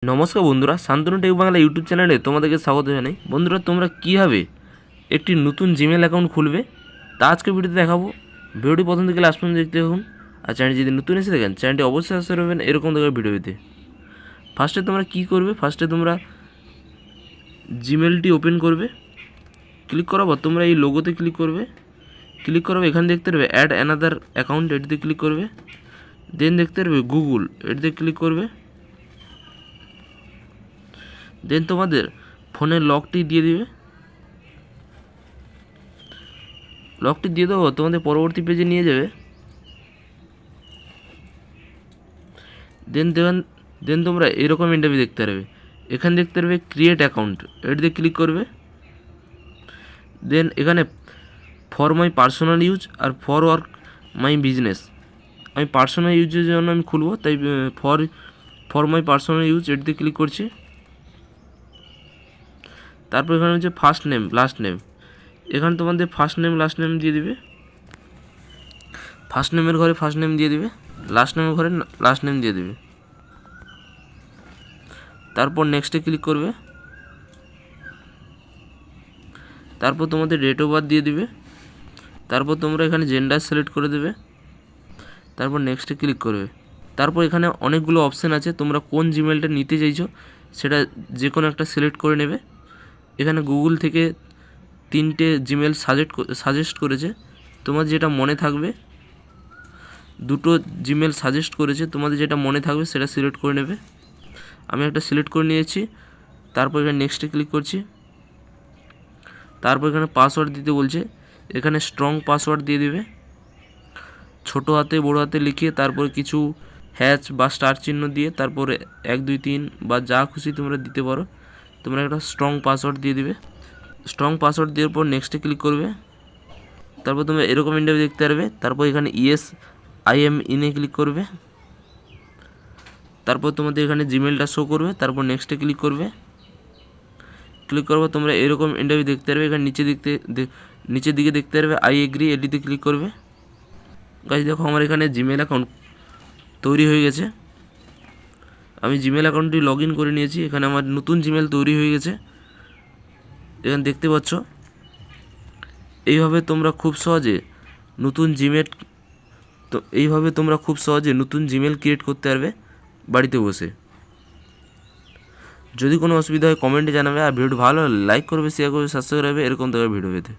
নমস্কার বন্ধুরা, Shantanu take Bangla YouTube চ্যানেলে তোমাদেরকে স্বাগত জানাই। বন্ধুরা, তোমরা কীভাবে একটি নতুন জিমেল অ্যাকাউন্ট খুলবে তা আজকে ভিডিওতে দেখাবো। ভিডিওটি প্রথম থেকে লাস্ট পর্যন্ত দেখতে থাকুন। আর চ্যানেল যদি নতুন এসে দেখেন, চ্যানেলটি অবশ্যই সাবস্ক্রাইব করবেন এরকম দেখার ভিডিও পেতে। ফার্স্টে তোমরা কী করবে, ফার্স্টে তোমরা জিমেলটি ওপেন করবে। ক্লিক করার পর তোমরা এই লোগোতে ক্লিক করবে। ক্লিক করার পর এখানে দেখতে পারবে অ্যাড অ্যানাদার অ্যাকাউন্ট, এটিতে ক্লিক করবে। দেন দেখতে পারবে গুগল, এটিতে ক্লিক করবে। দেন তোমাদের ফোনের লকটি দিয়ে দিবে। লকটি দিয়ে দেবো, তোমাদের পরবর্তী পেজে নিয়ে যাবে। দেন তোমরা এরকম ইন্টারভিউ দেখতে পারবে। এখানে দেখতে পারবে ক্রিয়েট অ্যাকাউন্ট, এটিতে ক্লিক করবে। দেন এখানে ফর মাই পার্সোনাল ইউজ আর ফর ওয়ার্ক মাই বিজনেস, আমি পার্সোনাল ইউজের জন্য আমি খুলবো, তাই ফর মাই পার্সোনাল ইউজ এটিতে ক্লিক করছি। তারপর এখানে হচ্ছে ফার্স্ট নেম লাস্ট নেম, এখানে তোমাদের ফার্স্ট নেম লাস্ট নেম দিয়ে দিবে। ফার্স্ট নেমের ঘরে ফার্স্ট নেম দিয়ে দিবে, লাস্ট নেমের ঘরে লাস্ট নেম দিয়ে দিবে। তারপর নেক্সটে ক্লিক করবে। তারপর তোমাদের ডেট অফ বার্থ দিয়ে দিবে। তারপর তোমরা এখানে জেন্ডার সিলেক্ট করে দেবে। তারপর নেক্সটে ক্লিক করবে। তারপর এখানে অনেকগুলো অপশান আছে, তোমরা কোন জিমেলটা নিতে চাইছো সেটা যে কোনো একটা সিলেক্ট করে নেবে। এখানে গুগল থেকে 3টে জিমেল সাজেস্ট করেছে, তোমার যেটা মনে থাকবে। 2টো জিমেল সাজেস্ট করেছে, তোমাদের যেটা মনে থাকবে সেটা সিলেক্ট করে নেবে। আমি একটা সিলেক্ট করে নিয়েছি। তারপর এখানে নেক্সটে ক্লিক করছি। তারপর এখানে পাসওয়ার্ড দিতে বলছে, এখানে স্ট্রং পাসওয়ার্ড দিয়ে দেবে, ছোটো হাতে বড়ো হাতে লিখিয়ে। তারপর কিছু হ্যাচ বা স্টার চিহ্ন দিয়ে তারপরে 1 2 3 বা যা খুশি তোমরা দিতে পারো। তোমরা একটা স্ট্রং পাসওয়ার্ড দিয়ে দিবে। স্ট্রং পাসওয়ার্ড দেওয়ার পর নেক্সটে ক্লিক করবে। তারপর তোমরা এরকম ইন্টারভিউ দেখতে পারবে। তারপর এখানে ইয়েস আই এম ইনে ক্লিক করবে। তারপর তোমাদের এখানে জিমেলটা শো করবে। তারপর নেক্সটে ক্লিক করবে। ক্লিক করার পর তোমরা এরকম ইন্টারভিউ দেখতে পারবে। এখানে নিচের দিকে দেখতে পারবে আই এগ্রি, এটিতে ক্লিক করবে। গাইস দেখো, আমার এখানে জিমেল অ্যাকাউন্ট তৈরি হয়ে গেছে। আমি জিমেল অ্যাকাউন্টটি লগ ইন করে নিয়েছি। এখানে আমার নতুন জিমেল তৈরি হয়ে গেছে, এখানে দেখতে পাচ্ছ। এইভাবে তোমরা খুব সহজে নতুন জিমেল ক্রিয়েট করতে পারবে বাড়িতে বসে। যদি কোনো অসুবিধা হয় কমেন্টে জানাবে। আর ভিডিও ভালো হলে লাইক করবে, শেয়ার করবে, সাবস্ক্রাইব করবে এরকম ধরনের ভিডিও পেতে।